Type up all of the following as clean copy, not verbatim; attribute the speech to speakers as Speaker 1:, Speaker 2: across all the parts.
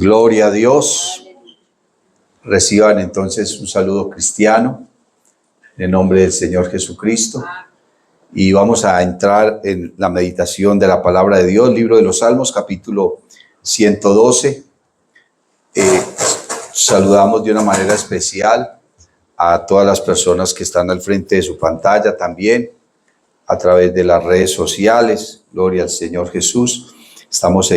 Speaker 1: Gloria a Dios. Reciban entonces un saludo cristiano en el nombre del Señor Jesucristo. Y vamos a entrar en la meditación de la palabra de Dios, libro de los Salmos, capítulo 112. Saludamos de una manera especial a todas las personas que están al frente de su pantalla también, a través de las redes sociales. Gloria al Señor Jesús. Estamos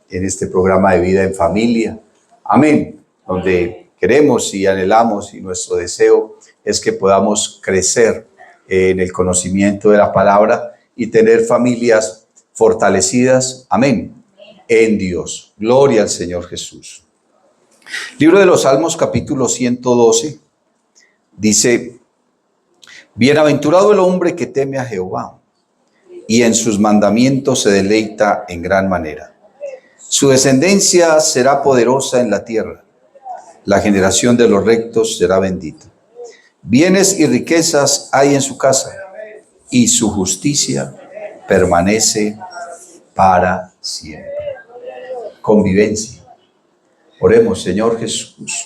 Speaker 1: en este programa de vida en familia. Amén. Donde queremos y anhelamos y nuestro deseo es que podamos crecer en el conocimiento de la palabra y tener familias fortalecidas. Amén. En Dios. Gloria al Señor Jesús. Libro de los Salmos, capítulo 112, dice: Bienaventurado el hombre que teme a Jehová y en sus mandamientos se deleita en gran manera. Su descendencia será poderosa en la tierra. La generación de los rectos será bendita. Bienes y riquezas hay en su casa, y su justicia permanece para siempre. Convivencia. Oremos. Señor Jesús,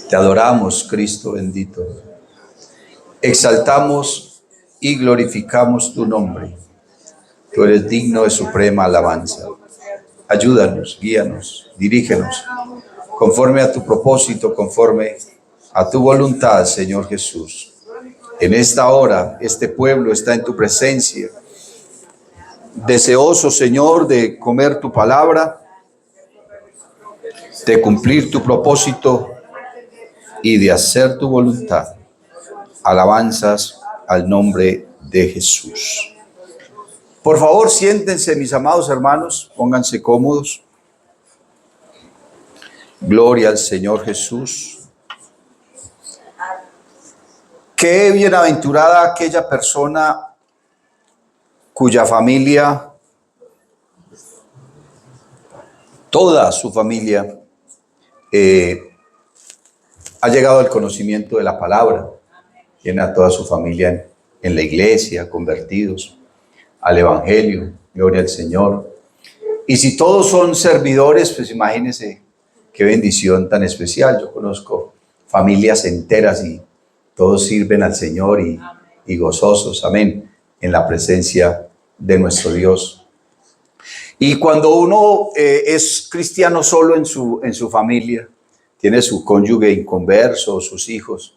Speaker 1: te adoramos, Cristo bendito. Exaltamos y glorificamos tu nombre. Tú eres digno de suprema alabanza. Ayúdanos, guíanos, dirígenos, conforme a tu propósito, conforme a tu voluntad, Señor Jesús. En esta hora, este pueblo está en tu presencia, deseoso, Señor, de comer tu palabra, de cumplir tu propósito y de hacer tu voluntad. Alabanzas al nombre de Jesús. Por favor, siéntense, mis amados hermanos, pónganse cómodos. Gloria al Señor Jesús. Qué bienaventurada aquella persona cuya familia, toda su familia, ha llegado al conocimiento de la palabra. Tiene a toda su familia en la iglesia, convertidos al Evangelio. Gloria al Señor. Y si todos son servidores, pues imagínense qué bendición tan especial. Yo conozco familias enteras y todos sirven al Señor y gozosos, amén, en la presencia de nuestro Dios. Y cuando uno es cristiano solo en su familia, tiene su cónyuge inconverso, sus hijos,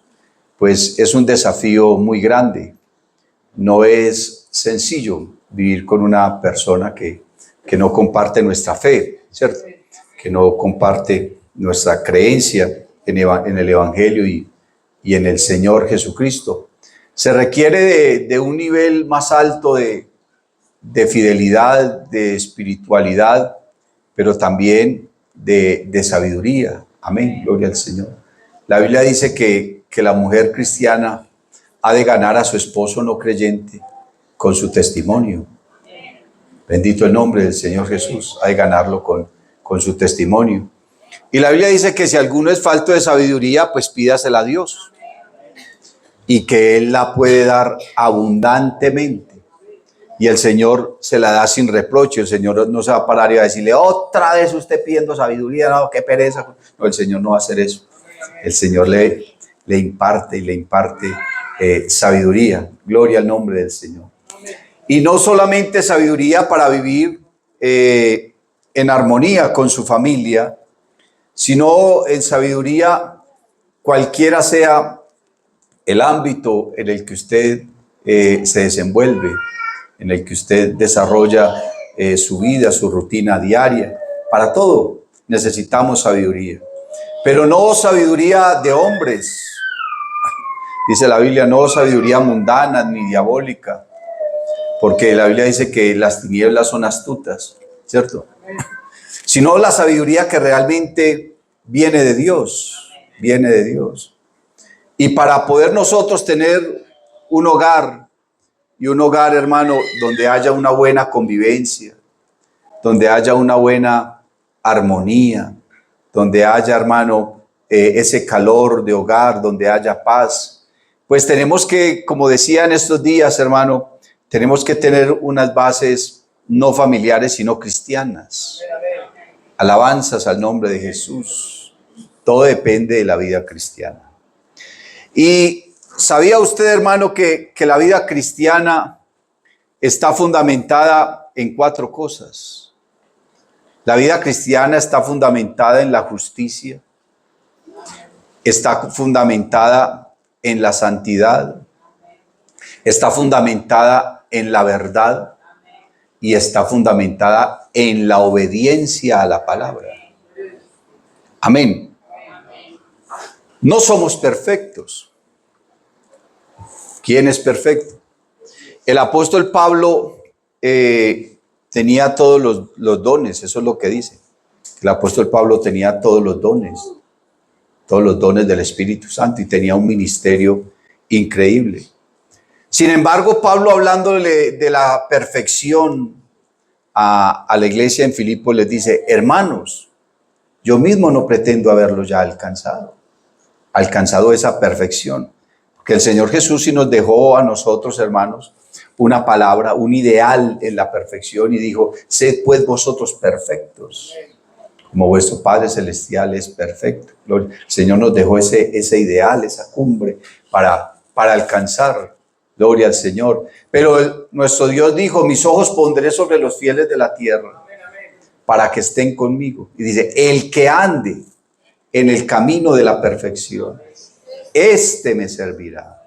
Speaker 1: pues es un desafío muy grande. No es sencillo vivir con una persona que no comparte nuestra fe, ¿cierto? Que no comparte nuestra creencia en el Evangelio y en el Señor Jesucristo. Se requiere de un nivel más alto de fidelidad, de espiritualidad, pero también de sabiduría. Amén, gloria al Señor. La Biblia dice que la mujer cristiana ha de ganar a su esposo no creyente con su testimonio. Bendito el nombre del Señor Jesús. Ha de ganarlo con su testimonio. Y la Biblia dice que si alguno es falto de sabiduría, pues pídasela a Dios. Y que Él la puede dar abundantemente. Y el Señor se la da sin reproche. El Señor no se va a parar y va a decirle: otra vez usted pidiendo sabiduría, no, qué pereza. No, el Señor no va a hacer eso. El Señor le imparte sabiduría. Gloria al nombre del Señor. Y no solamente sabiduría para vivir en armonía con su familia, sino en sabiduría cualquiera sea el ámbito en el que usted se desenvuelve, en el que usted desarrolla su vida, su rutina diaria. Para todo necesitamos sabiduría, pero no sabiduría de hombres. Dice la Biblia, no sabiduría mundana ni diabólica, porque la Biblia dice que las tinieblas son astutas, ¿cierto? Sino la sabiduría que realmente viene de Dios, viene de Dios. Y para poder nosotros tener un hogar, y un hogar, hermano, donde haya una buena convivencia, donde haya una buena armonía, donde haya, hermano, ese calor de hogar, donde haya paz, pues tenemos que, como decía en estos días, hermano, tenemos que tener unas bases no familiares, sino cristianas. Alabanzas al nombre de Jesús. Todo depende de la vida cristiana. Y ¿sabía usted, hermano, que la vida cristiana está fundamentada en 4 cosas? La vida cristiana está fundamentada en la justicia, está fundamentada en la santidad, está fundamentada en la verdad y está fundamentada en la obediencia a la palabra. Amén. No somos perfectos. ¿Quién es perfecto? El apóstol Pablo tenía todos los dones, eso es lo que dice. El apóstol Pablo tenía todos los dones del Espíritu Santo y tenía un ministerio increíble. Sin embargo, Pablo, hablándole de la perfección a la iglesia en Filipos, les dice: hermanos, yo mismo no pretendo haberlo ya alcanzado esa perfección. Porque el Señor Jesús sí nos dejó a nosotros, hermanos, una palabra, un ideal en la perfección, y dijo: sed pues vosotros perfectos, como vuestro Padre Celestial es perfecto. El Señor nos dejó ese ideal, esa cumbre para alcanzar. Gloria al Señor. Pero nuestro Dios dijo: mis ojos pondré sobre los fieles de la tierra para que estén conmigo. Y dice: el que ande en el camino de la perfección, este me servirá.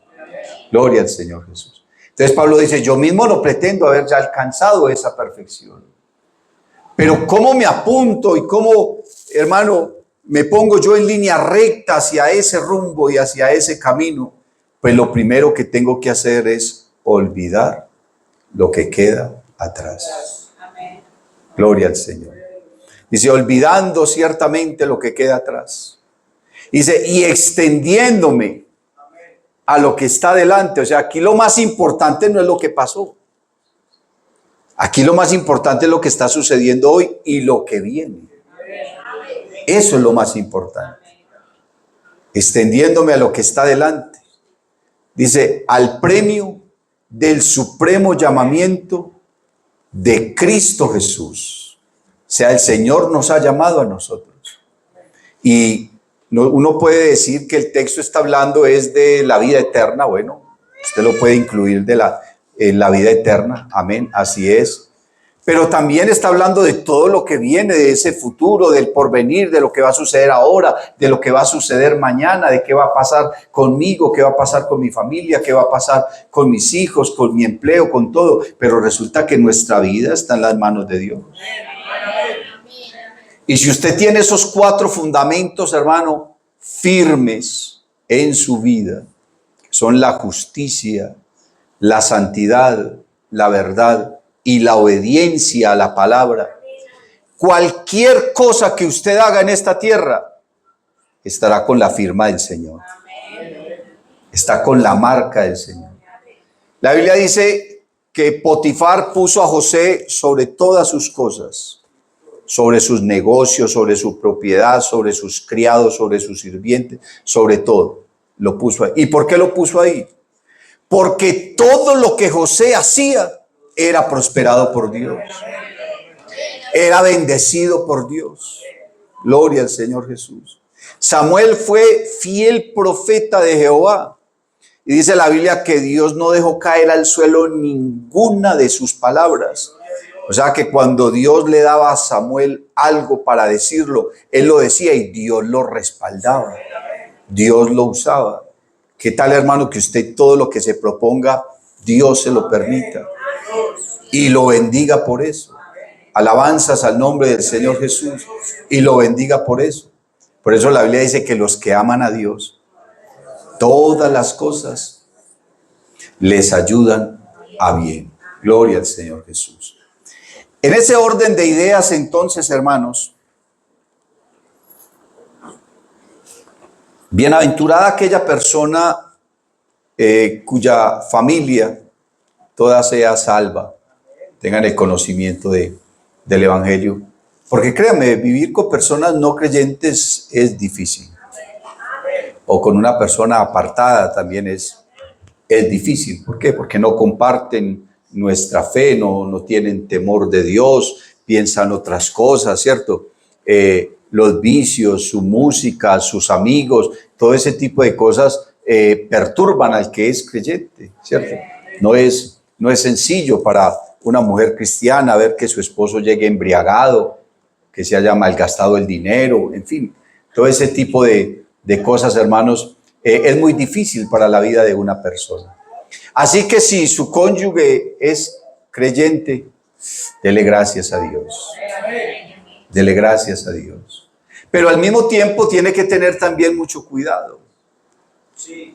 Speaker 1: Gloria al Señor Jesús. Entonces Pablo dice: yo mismo no pretendo haber ya alcanzado esa perfección, pero ¿cómo me apunto y cómo, hermano, me pongo yo en línea recta hacia ese rumbo y hacia ese camino? Pues lo primero que tengo que hacer es olvidar lo que queda atrás. Gloria al Señor. Dice: olvidando ciertamente lo que queda atrás. Dice: y extendiéndome a lo que está delante. O sea, aquí lo más importante no es lo que pasó. Aquí lo más importante es lo que está sucediendo hoy y lo que viene. Eso es lo más importante. Extendiéndome a lo que está delante. Dice: al premio del supremo llamamiento de Cristo Jesús. O sea, el Señor nos ha llamado a nosotros. Y uno puede decir que el texto está hablando es de la vida eterna. Bueno, usted lo puede incluir en la vida eterna. Amén, así es. Pero también está hablando de todo lo que viene, de ese futuro, del porvenir, de lo que va a suceder ahora, de lo que va a suceder mañana, de qué va a pasar conmigo, qué va a pasar con mi familia, qué va a pasar con mis hijos, con mi empleo, con todo. Pero resulta que nuestra vida está en las manos de Dios. Y si usted tiene esos 4 fundamentos, hermano, firmes en su vida, son la justicia, la santidad, la verdad y la obediencia a la palabra, cualquier cosa que usted haga en esta tierra estará con la firma del Señor. Está con la marca del Señor. La Biblia dice que Potifar puso a José sobre todas sus cosas, sobre sus negocios, sobre su propiedad, sobre sus criados, sobre sus sirvientes, sobre todo. Lo puso ahí. ¿Y por qué lo puso ahí? Porque todo lo que José hacía era prosperado por Dios. Era bendecido por Dios. Gloria al Señor Jesús. Samuel fue fiel profeta de Jehová. Y dice la Biblia que Dios no dejó caer al suelo ninguna de sus palabras. O sea que cuando Dios le daba a Samuel algo para decirlo, él lo decía y Dios lo respaldaba. Dios lo usaba. ¿Qué tal, hermano, que usted todo lo que se proponga, Dios se lo permita y lo bendiga por eso? Alabanzas al nombre del Señor Jesús y lo bendiga por eso. Por eso la Biblia dice que los que aman a Dios, todas las cosas les ayudan a bien. Gloria al Señor Jesús. En ese orden de ideas, entonces, hermanos, bienaventurada aquella persona cuya familia toda sea salva, tengan el conocimiento del Evangelio. Porque créanme, vivir con personas no creyentes es difícil. O con una persona apartada también es difícil. ¿Por qué? Porque no comparten nuestra fe, no tienen temor de Dios, piensan otras cosas, ¿cierto? los vicios, su música, sus amigos, todo ese tipo de cosas perturban al que es creyente, ¿cierto? No es sencillo para una mujer cristiana ver que su esposo llegue embriagado, que se haya malgastado el dinero, en fin, todo ese tipo de cosas, hermanos, es muy difícil para la vida de una persona. Así que si su cónyuge es creyente, dele gracias a Dios. Dele gracias a Dios. Pero al mismo tiempo tiene que tener también mucho cuidado,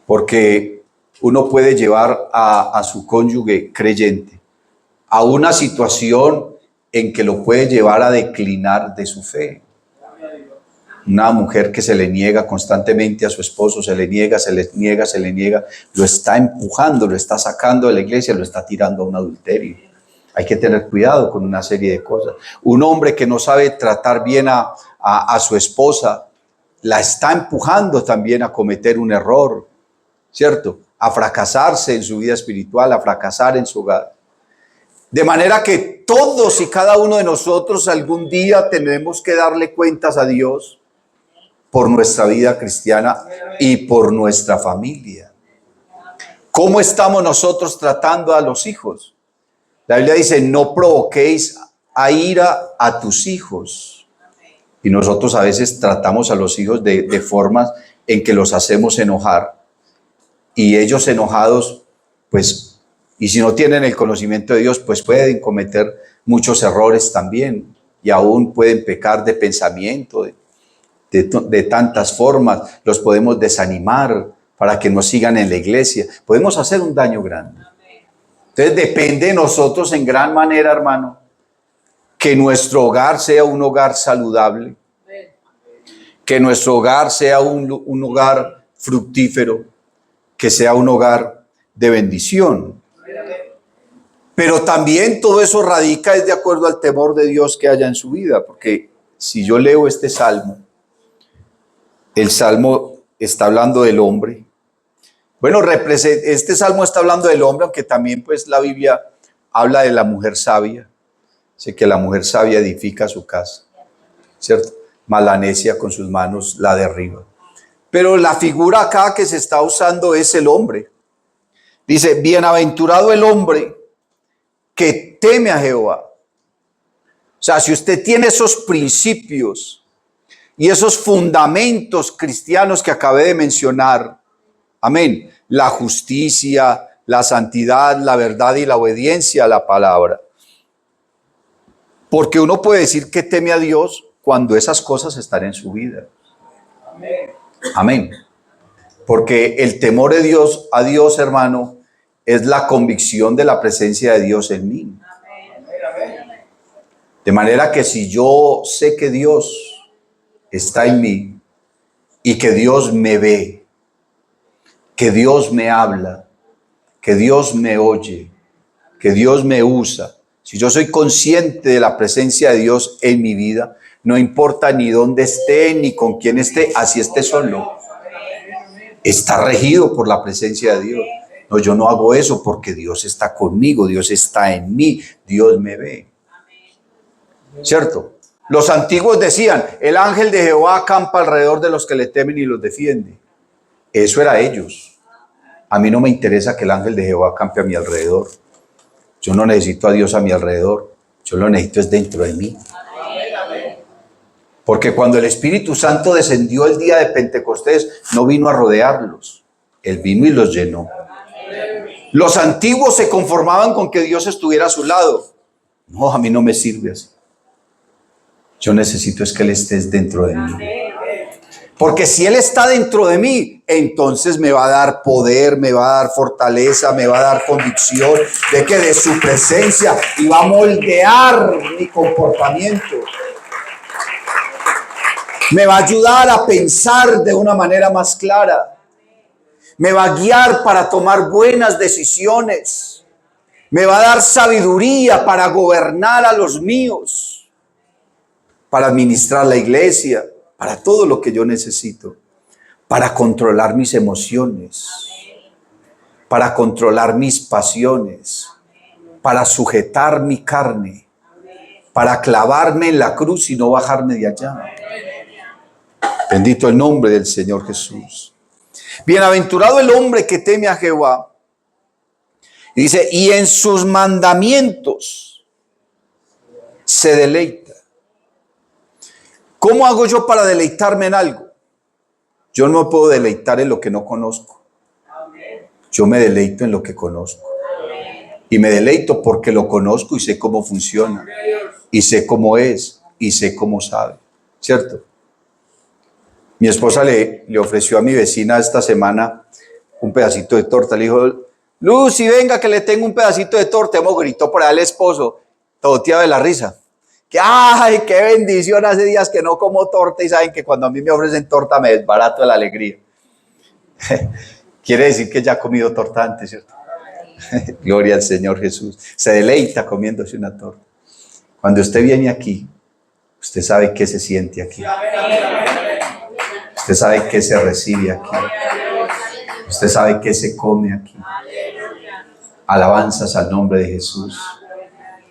Speaker 1: porque uno puede llevar a su cónyuge creyente a una situación en que lo puede llevar a declinar de su fe. Una mujer que se le niega constantemente a su esposo, se le niega, lo está empujando, lo está sacando de la iglesia, lo está tirando a un adulterio. Hay que tener cuidado con una serie de cosas. Un hombre que no sabe tratar bien a su esposa, la está empujando también a cometer un error, ¿cierto? A fracasarse en su vida espiritual, a fracasar en su hogar. De manera que todos y cada uno de nosotros algún día tenemos que darle cuentas a Dios por nuestra vida cristiana y por nuestra familia. ¿Cómo estamos nosotros tratando a los hijos? La Biblia dice, no provoquéis a ira a tus hijos. Y nosotros a veces tratamos a los hijos de formas en que los hacemos enojar. Y ellos enojados, pues, y si no tienen el conocimiento de Dios, pues pueden cometer muchos errores también. Y aún pueden pecar de pensamiento, de tantas formas. Los podemos desanimar para que no sigan en la iglesia. Podemos hacer un daño grande. Entonces depende de nosotros en gran manera, hermano, que nuestro hogar sea un hogar saludable, que nuestro hogar sea un hogar fructífero, que sea un hogar de bendición. Pero también todo eso radica de acuerdo al temor de Dios que haya en su vida, porque si yo leo este salmo, el salmo está hablando del hombre. Bueno, este salmo está hablando del hombre, aunque también pues la Biblia habla de la mujer sabia. Sé que la mujer sabia edifica su casa, ¿cierto? Mas la necia con sus manos la derriba. Pero la figura acá que se está usando es el hombre. Dice, bienaventurado el hombre que teme a Jehová. O sea, si usted tiene esos principios y esos fundamentos cristianos que acabé de mencionar, amén, la justicia, la santidad, la verdad y la obediencia a la palabra. Porque uno puede decir que teme a Dios cuando esas cosas están en su vida. Amén. Amén. Porque el temor de Dios a Dios, hermano, es la convicción de la presencia de Dios en mí. De manera que si yo sé que Dios está en mí y que Dios me ve, que Dios me habla, que Dios me oye, que Dios me usa, si yo soy consciente de la presencia de Dios en mi vida, no importa ni dónde esté, ni con quién esté, así esté solo, está regido por la presencia de Dios. No, yo no hago eso porque Dios está conmigo, Dios está en mí, Dios me ve. ¿Cierto? Los antiguos decían, el ángel de Jehová acampa alrededor de los que le temen y los defiende. Eso era ellos. A mí no me interesa que el ángel de Jehová acampe a mi alrededor. Yo no necesito a Dios a mi alrededor. Yo lo necesito es dentro de mí. Porque cuando el Espíritu Santo descendió el día de Pentecostés, no vino a rodearlos. Él vino y los llenó. Los antiguos se conformaban con que Dios estuviera a su lado. No, a mí no me sirve así. Yo necesito es que Él esté dentro de mí. Porque si Él está dentro de mí, entonces me va a dar poder, me va a dar fortaleza, me va a dar convicción de que de su presencia y va a moldear mi comportamiento. Me va a ayudar a pensar de una manera más clara. Me va a guiar para tomar buenas decisiones. Me va a dar sabiduría para gobernar a los míos, para administrar la iglesia, para todo lo que yo necesito, para controlar mis emociones, para controlar mis pasiones, para sujetar mi carne. para clavarme en la cruz y no bajarme de allá. Bendito el nombre del Señor Jesús. Bienaventurado el hombre que teme a Jehová. Y dice, y en sus mandamientos se deleita. ¿Cómo hago yo para deleitarme en algo? Yo no me puedo deleitar en lo que no conozco. Yo me deleito en lo que conozco. Y me deleito porque lo conozco y sé cómo funciona. Y sé cómo es. Y sé cómo sabe. ¿Cierto? Mi esposa le ofreció a mi vecina esta semana un pedacito de torta. Le dijo, Lucy, venga que le tengo un pedacito de torta. Hemos gritó por ahí al esposo, toteado de la risa. Que ¡ay, qué bendición! Hace días que no como torta y saben que cuando a mí me ofrecen torta me desbarato de la alegría. Quiere decir que ya ha comido torta antes, ¿cierto? Gloria al Señor Jesús. Se deleita comiéndose una torta. Cuando usted viene aquí, usted sabe qué se siente aquí. Usted sabe qué se recibe aquí. Usted sabe qué se come aquí. Alabanzas al nombre de Jesús.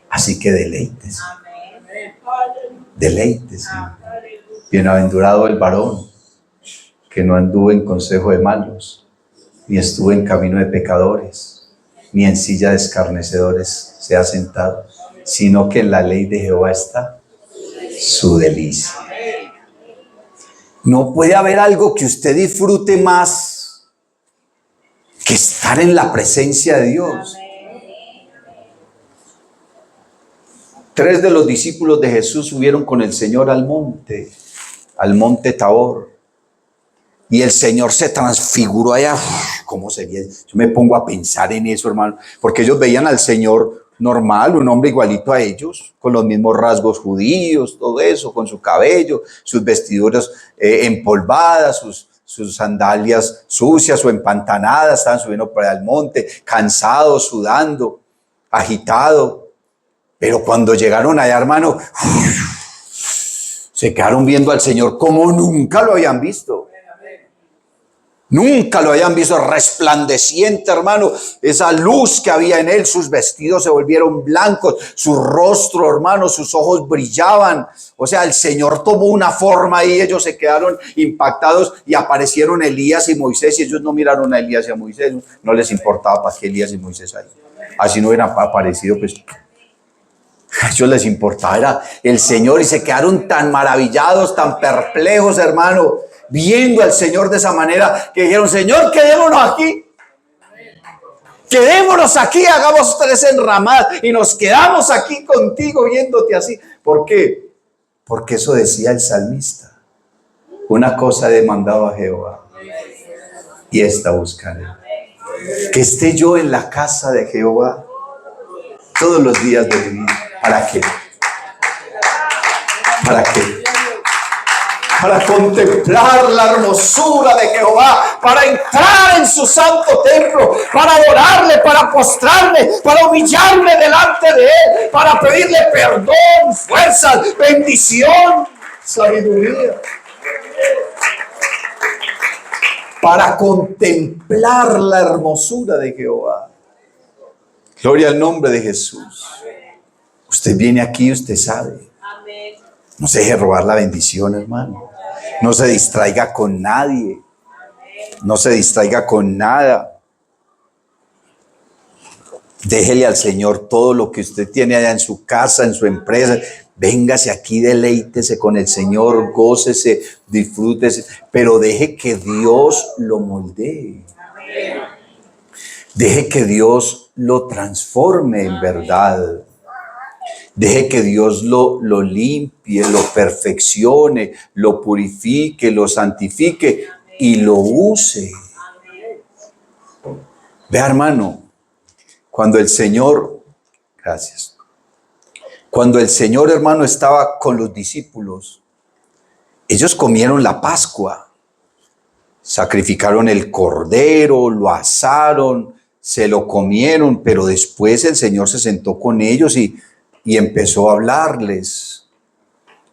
Speaker 1: Así que deleítese. Deleítese. Bienaventurado el varón que no anduvo en consejo de malos, ni estuvo en camino de pecadores, ni en silla de escarnecedores se ha sentado, sino que en la ley de Jehová está su delicia. No puede haber algo que usted disfrute más que estar en la presencia de Dios. 3 de los discípulos de Jesús subieron con el Señor al monte Tabor. Y el Señor se transfiguró allá. ¿Cómo sería? Yo me pongo a pensar en eso, hermano. Porque ellos veían al Señor normal, un hombre igualito a ellos, con los mismos rasgos judíos, todo eso, con su cabello, sus vestiduras empolvadas, sus sandalias sucias o empantanadas. Estaban subiendo para el monte, cansados, sudando, agitados. Pero cuando llegaron allá, hermano, se quedaron viendo al Señor como nunca lo habían visto. Nunca lo habían visto resplandeciente, hermano. Esa luz que había en él, sus vestidos se volvieron blancos, su rostro, hermano, sus ojos brillaban. O sea, el Señor tomó una forma y ellos se quedaron impactados y aparecieron Elías y Moisés. Y ellos no miraron a Elías y a Moisés, no les importaba para qué Elías y Moisés ahí. Así no hubieran aparecido, pues. A ellos les importaba era el Señor y se quedaron tan maravillados, tan perplejos, hermano, viendo al Señor de esa manera que dijeron, Señor, quedémonos aquí. Quedémonos aquí, hagamos 3 enramadas y nos quedamos aquí contigo viéndote así. ¿Por qué? Porque eso decía el salmista. Una cosa he demandado a Jehová y esta buscaré. Que esté yo en la casa de Jehová todos los días de mi vida. ¿Para qué? ¿Para qué? Para contemplar la hermosura de Jehová, para entrar en su santo templo, para adorarle, para postrarme, para humillarme delante de él, para pedirle perdón, fuerzas, bendición, sabiduría. Para contemplar la hermosura de Jehová. Gloria al nombre de Jesús. Usted viene aquí, usted sabe. No se deje robar la bendición, hermano. No se distraiga con nadie. No se distraiga con nada. Déjele al Señor todo lo que usted tiene allá en su casa, en su empresa. Véngase aquí, deleítese con el Señor, gócese, disfrútese, pero deje que Dios lo moldee. Deje que Dios lo transforme en verdad. Deje que Dios lo limpie, lo perfeccione, lo purifique, lo santifique y lo use. Vea, hermano, cuando el Señor, gracias, cuando el Señor, hermano, estaba con los discípulos, ellos comieron la Pascua, sacrificaron el cordero, lo asaron, se lo comieron, pero después el Señor se sentó con ellos y empezó a hablarles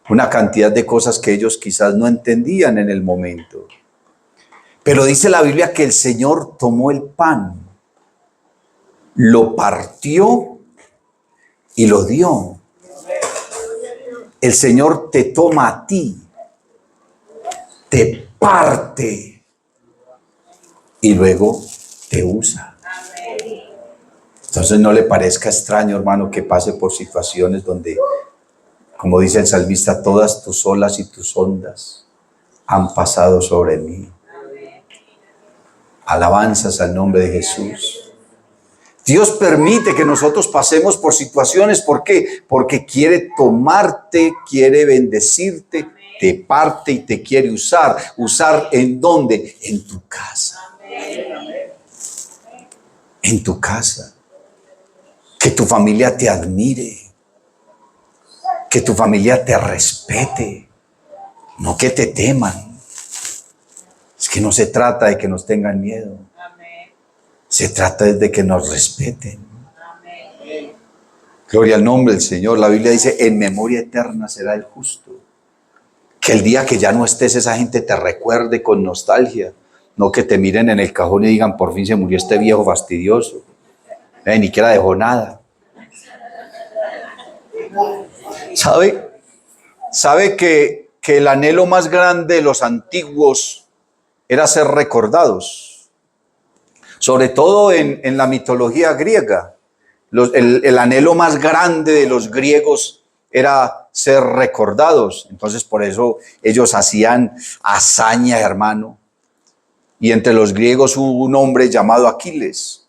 Speaker 1: una cantidad de cosas que ellos quizás no entendían en el momento. Pero dice la Biblia que el Señor tomó el pan, lo partió y lo dio. El Señor te toma a ti, te parte y luego te usa. Entonces no le parezca extraño, hermano, que pase por situaciones donde, como dice el salmista, todas tus olas y tus ondas han pasado sobre mí. Alabanzas al nombre de Jesús. Dios permite que nosotros pasemos por situaciones. ¿Por qué? Porque quiere tomarte, quiere bendecirte, te parte y te quiere usar. ¿Usar en dónde? En tu casa. En tu casa. Que tu familia te admire. Que tu familia te respete. No que te teman. Es que no se trata de que nos tengan miedo. Se trata de que nos respeten. Gloria al nombre del Señor. La Biblia dice, en memoria eterna será el justo. Que el día que ya no estés, esa gente te recuerde con nostalgia. No que te miren en el cajón y digan, por fin se murió este viejo fastidioso. Ni siquiera dejó nada. ¿Sabe que el anhelo más grande de los antiguos era ser recordados? Sobre todo en la mitología griega. El anhelo más grande de los griegos era ser recordados. Entonces por eso ellos hacían hazaña, hermano. Y entre los griegos hubo un hombre llamado Aquiles.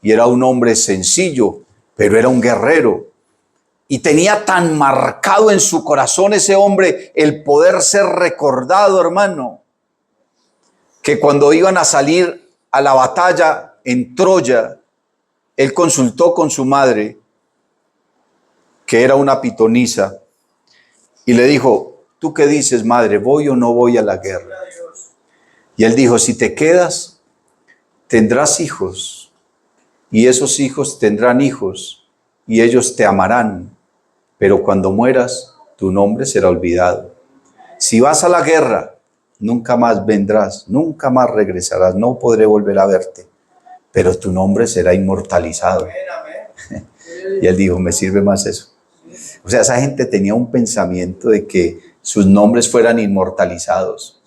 Speaker 1: Y era un hombre sencillo, pero era un guerrero. Y tenía tan marcado en su corazón ese hombre el poder ser recordado, hermano, que cuando iban a salir a la batalla en Troya, él consultó con su madre, que era una pitonisa, y le dijo, ¿tú qué dices, madre? ¿Voy o no voy a la guerra? Y él dijo, si te quedas, tendrás hijos, y esos hijos tendrán hijos, y ellos te amarán, pero cuando mueras, tu nombre será olvidado. Si vas a la guerra, nunca más vendrás, nunca más regresarás, no podré volver a verte, pero tu nombre será inmortalizado. Y él dijo, me sirve más eso. O sea, esa gente tenía un pensamiento de que sus nombres fueran inmortalizados.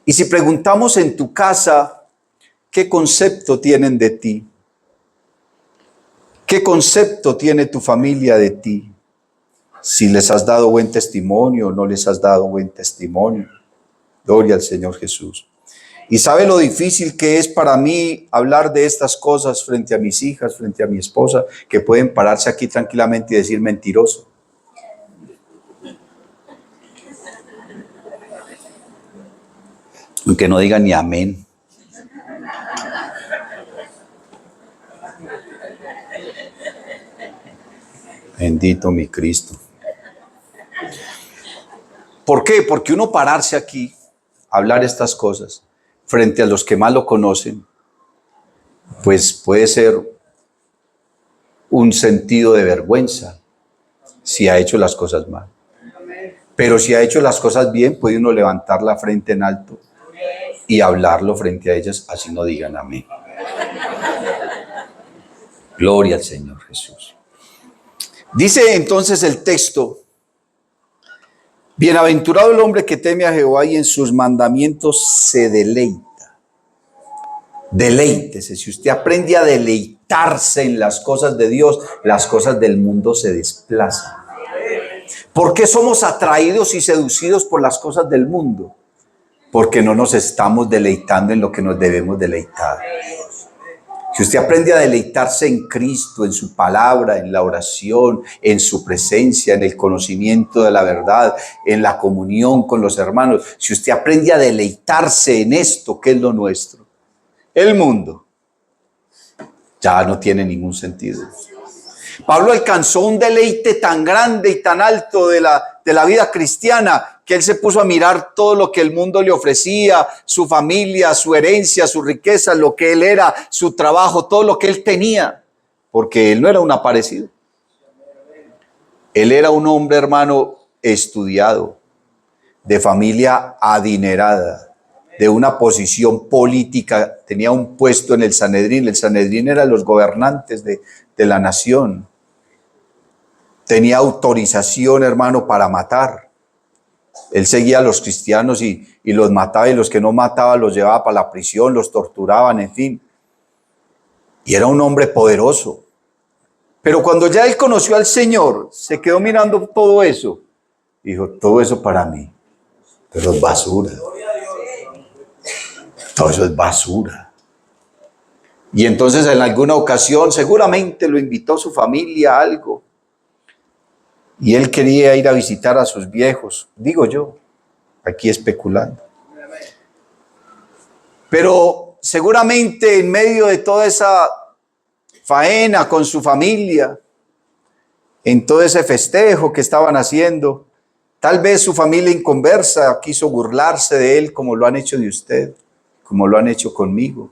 Speaker 1: Y si preguntamos en tu casa, ¿qué concepto tienen de ti? ¿Qué concepto tiene tu familia de ti? Si les has dado buen testimonio o no les has dado buen testimonio. Gloria al Señor Jesús. Y sabe lo difícil que es para mí hablar de estas cosas frente a mis hijas, frente a mi esposa, que pueden pararse aquí tranquilamente y decir mentiroso. Aunque no digan ni amén. Bendito mi Cristo. ¿Por qué? Porque uno pararse aquí, hablar estas cosas, frente a los que más lo conocen, pues puede ser un sentido de vergüenza si ha hecho las cosas mal. Pero si ha hecho las cosas bien, puede uno levantar la frente en alto y hablarlo frente a ellas, así no digan amén. Gloria al Señor Jesús. Dice entonces el texto, bienaventurado el hombre que teme a Jehová y en sus mandamientos se deleita. Deleítese. Si usted aprende a deleitarse en las cosas de Dios, las cosas del mundo se desplazan. ¿Por qué somos atraídos y seducidos por las cosas del mundo? Porque no nos estamos deleitando en lo que nos debemos deleitar. Si usted aprende a deleitarse en Cristo, en su palabra, en la oración, en su presencia, en el conocimiento de la verdad, en la comunión con los hermanos, si usted aprende a deleitarse en esto que es lo nuestro, el mundo ya no tiene ningún sentido. Pablo alcanzó un deleite tan grande y tan alto de la vida cristiana que él se puso a mirar todo lo que el mundo le ofrecía, su familia, su herencia, su riqueza, lo que él era, su trabajo, todo lo que él tenía, porque él no era un aparecido. Él era un hombre, hermano, estudiado, de familia adinerada, de una posición política, tenía un puesto en el Sanedrín. El Sanedrín era los gobernantes de la nación. tenía autorización, hermano, para matar. Él seguía a los cristianos y los mataba, y los que no mataba los llevaba para la prisión, los torturaban, en fin. Y era un hombre poderoso. Pero cuando ya él conoció al Señor, se quedó mirando todo eso. Dijo, todo eso para mí, pero es basura. Todo eso es basura. Y entonces en alguna ocasión seguramente lo invitó su familia a algo. Y él quería ir a visitar a sus viejos, digo yo, aquí especulando. Pero seguramente en medio de toda esa faena con su familia, en todo ese festejo que estaban haciendo, tal vez su familia inconversa quiso burlarse de él como lo han hecho de usted, como lo han hecho conmigo.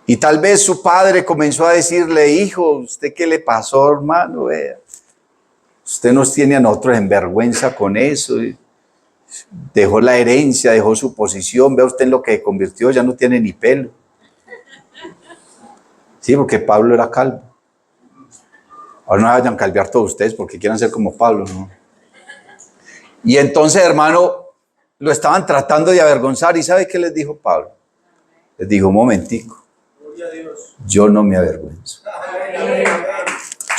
Speaker 1: Y tal vez su padre comenzó a decirle, hijo, ¿usted qué le pasó, hermano? Usted nos tiene a nosotros en vergüenza con eso. Dejó la herencia, dejó su posición, vea usted en lo que se convirtió, ya no tiene ni pelo. Sí, porque Pablo era calvo. Ahora no vayan a calviar todos ustedes porque quieran ser como Pablo, ¿no? Y entonces, hermano, lo estaban tratando de avergonzar. ¿Y sabe qué les dijo Pablo? Les dijo, un momentico, yo no me avergüenzo.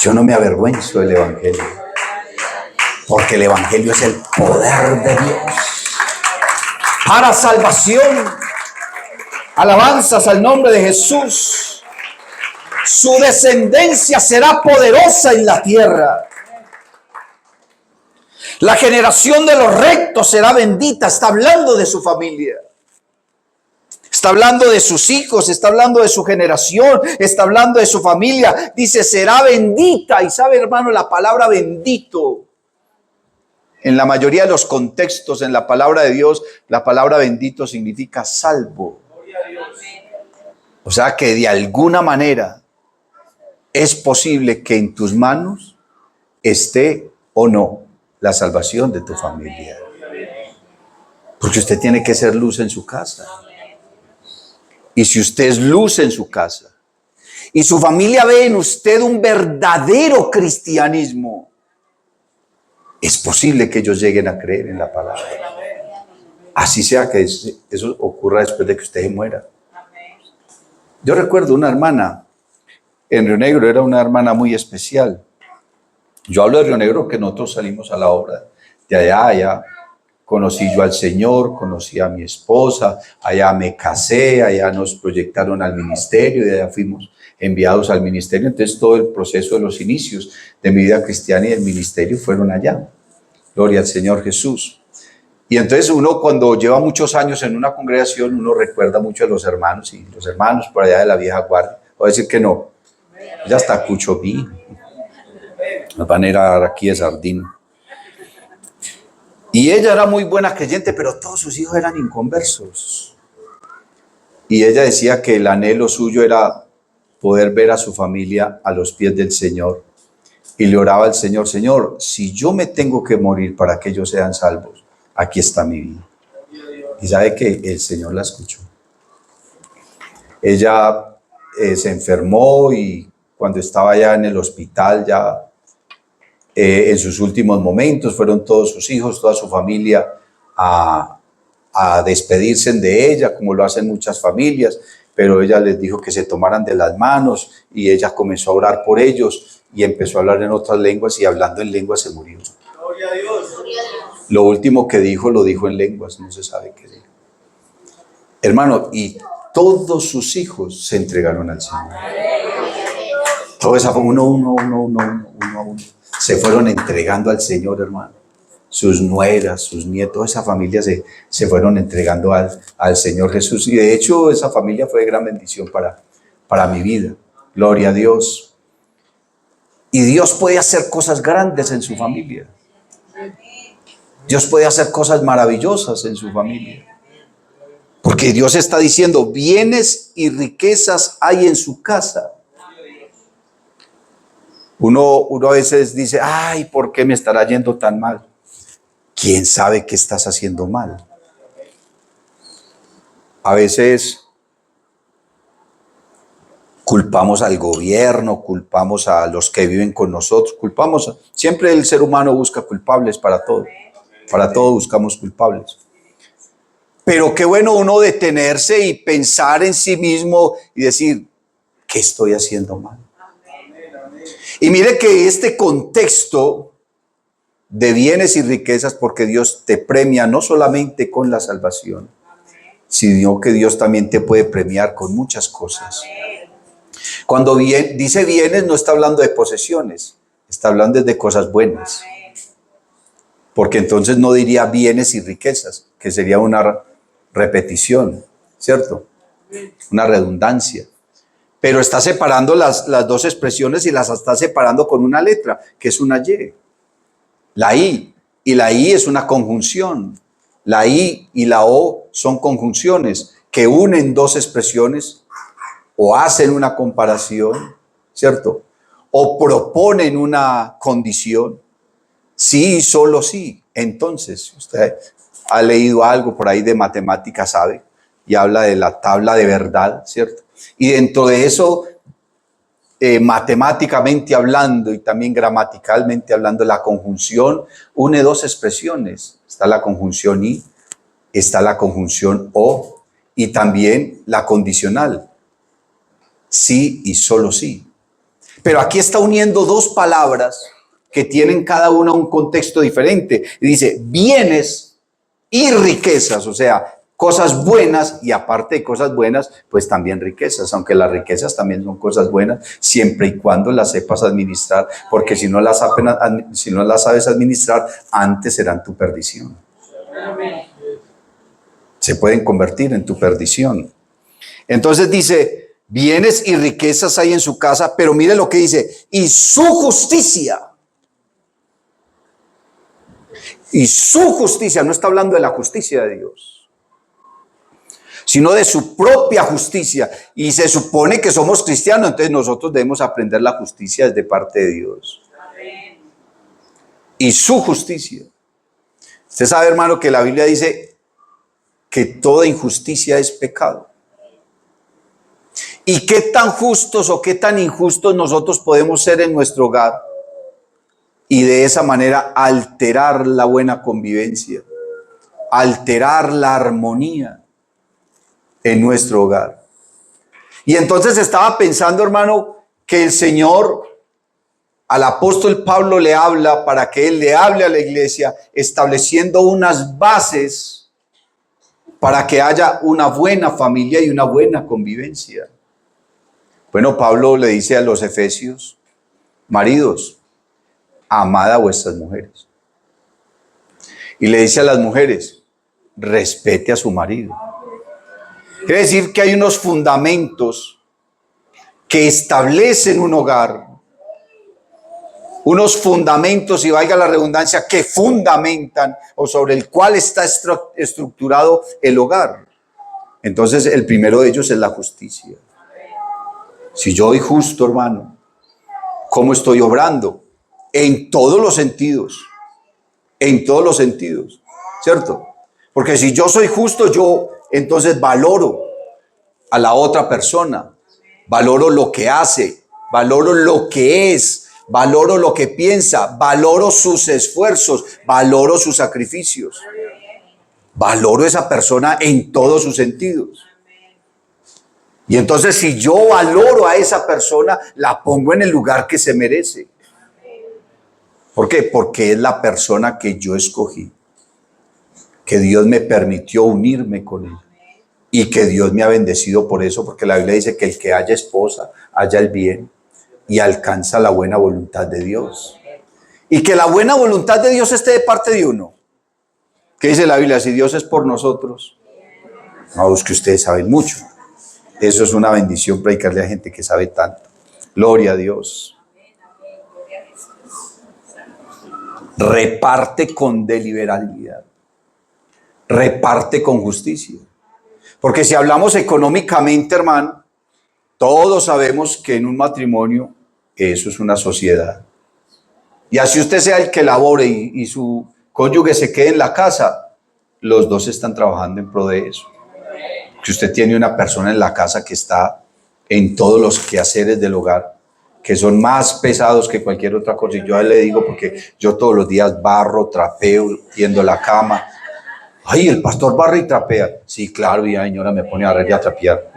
Speaker 1: Yo no me avergüenzo del Evangelio. Porque el Evangelio es el poder de Dios para salvación. Alabanzas al nombre de Jesús. Su descendencia será poderosa en la tierra. La generación de los rectos será bendita. Está hablando de su familia. Está hablando de sus hijos, está hablando de su generación, está hablando de su familia. Dice, será bendita. Y sabe, hermano, la palabra bendito, en la mayoría de los contextos, en la palabra de Dios, la palabra bendito significa salvo. O sea que de alguna manera es posible que en tus manos esté o no la salvación de tu familia. Porque usted tiene que ser luz en su casa. Y si usted es luz en su casa y su familia ve en usted un verdadero cristianismo, es posible que ellos lleguen a creer en la palabra. Así sea que eso ocurra después de que usted muera. Yo recuerdo una hermana en Río Negro, era una hermana muy especial. Yo hablo de Río Negro que nosotros salimos a la obra de allá conocí yo al Señor, conocí a mi esposa, allá me casé, allá nos proyectaron al ministerio y allá fuimos enviados al ministerio. Entonces todo el proceso de los inicios de mi vida cristiana y del ministerio fueron allá. Gloria al Señor Jesús. Y entonces uno cuando lleva muchos años en una congregación, uno recuerda mucho a los hermanos y los hermanos por allá de la vieja guardia. Voy a decir que no, ya está Cucho B. Nos van a ir a dar aquí de sardín. Y ella era muy buena creyente, pero todos sus hijos eran inconversos. Y ella decía que el anhelo suyo era poder ver a su familia a los pies del Señor. Y le oraba al Señor, Señor, si yo me tengo que morir para que ellos sean salvos, aquí está mi vida. Y sabe que el Señor la escuchó. Ella se enfermó y cuando estaba ya en el hospital, ya en sus últimos momentos, fueron todos sus hijos, toda su familia a despedirse de ella, como lo hacen muchas familias, pero ella les dijo que se tomaran de las manos y ella comenzó a orar por ellos y empezó a hablar en otras lenguas y hablando en lenguas se murió. Gloria a Dios. Lo último que dijo, lo dijo en lenguas, no se sabe qué dijo. Hermano, y todos sus hijos se entregaron al Señor. Todo eso fue uno. Se fueron entregando al Señor, hermano. Sus nueras, sus nietos, esa familia se fueron entregando al Señor Jesús. Y de hecho, esa familia fue de gran bendición para mi vida. Gloria a Dios. Y Dios puede hacer cosas grandes en su familia. Dios puede hacer cosas maravillosas en su familia. Porque Dios está diciendo, bienes y riquezas hay en su casa. Uno a veces dice, ay, ¿por qué me estará yendo tan mal? ¿Quién sabe qué estás haciendo mal? A veces Culpamos al gobierno, culpamos a los que viven con nosotros, siempre el ser humano busca culpables para todo buscamos culpables. Pero qué bueno uno detenerse y pensar en sí mismo y decir, ¿qué estoy haciendo mal? Y mire que este contexto de bienes y riquezas, porque Dios te premia no solamente con la salvación, sino que Dios también te puede premiar con muchas cosas. Cuando dice bienes, no está hablando de posesiones, está hablando de cosas buenas. Porque entonces no diría bienes y riquezas, que sería una repetición, ¿cierto? Una redundancia. Pero está separando las dos expresiones y las está separando con una letra, que es una Y. La I. Y la I es una conjunción. La I y la O son conjunciones que unen dos expresiones o hacen una comparación, ¿cierto? O proponen una condición. Sí y solo sí. Entonces, usted ha leído algo por ahí de matemáticas, sabe, y habla de la tabla de verdad, ¿cierto? Y dentro de eso, matemáticamente hablando y también gramaticalmente hablando, la conjunción une dos expresiones. Está la conjunción y, está la conjunción o, y también la condicional. Sí y solo sí. Pero aquí está uniendo dos palabras que tienen cada una un contexto diferente. Y dice bienes y riquezas, o sea, cosas buenas y aparte de cosas buenas, pues también riquezas, aunque las riquezas también son cosas buenas, siempre y cuando las sepas administrar, porque si no las sabes administrar, antes serán tu perdición. Se pueden convertir en tu perdición. Entonces dice, bienes y riquezas hay en su casa, pero mire lo que dice, y su justicia. Y su justicia, no está hablando de la justicia de Dios, sino de su propia justicia. Y se supone que somos cristianos, entonces nosotros debemos aprender la justicia desde parte de Dios. Y su justicia. Usted sabe, hermano, que la Biblia dice que toda injusticia es pecado. ¿Y qué tan justos o qué tan injustos nosotros podemos ser en nuestro hogar? Y de esa manera alterar la buena convivencia, alterar la armonía en nuestro hogar. Y entonces estaba pensando, hermano, que el Señor al apóstol Pablo le habla para que él le hable a la iglesia, estableciendo unas bases para que haya una buena familia y una buena convivencia. Bueno, Pablo le dice a los efesios, maridos, amad a vuestras mujeres. Y le dice a las mujeres, respete a su marido. Quiere decir que hay unos fundamentos que establecen un hogar, unos fundamentos, y valga la redundancia, que fundamentan o sobre el cual está estructurado el hogar. Entonces, el primero de ellos es la justicia. Si yo soy justo, hermano, ¿cómo estoy obrando? En todos los sentidos, ¿cierto? Porque si yo soy justo, yo entonces valoro a la otra persona, valoro lo que hace, valoro lo que es, valoro lo que piensa, valoro sus esfuerzos, valoro sus sacrificios, valoro a esa persona en todos sus sentidos. Y entonces si yo valoro a esa persona, la pongo en el lugar que se merece. ¿Por qué? Porque es la persona que yo escogí, que Dios me permitió unirme con él y que Dios me ha bendecido por eso, porque la Biblia dice que el que haya esposa, haya el bien y alcanza la buena voluntad de Dios. Y que la buena voluntad de Dios esté de parte de uno. ¿Qué dice la Biblia? Si Dios es por nosotros, no, es que ustedes saben mucho. Eso es una bendición predicarle a gente que sabe tanto. Gloria a Dios. Reparte con deliberalidad. Reparte con justicia. Porque si hablamos económicamente, hermano, todos sabemos que en un matrimonio eso es una sociedad. Y así usted sea el que labore y su cónyuge se quede en la casa, los dos están trabajando en pro de eso. Que usted tiene una persona en la casa que está en todos los quehaceres del hogar, que son más pesados que cualquier otra cosa. Y yo le digo, porque yo todos los días barro, trapeo, tiendo la cama. Ay, el pastor barra y trapea. Sí, claro, y la señora me pone a barrer y a trapear.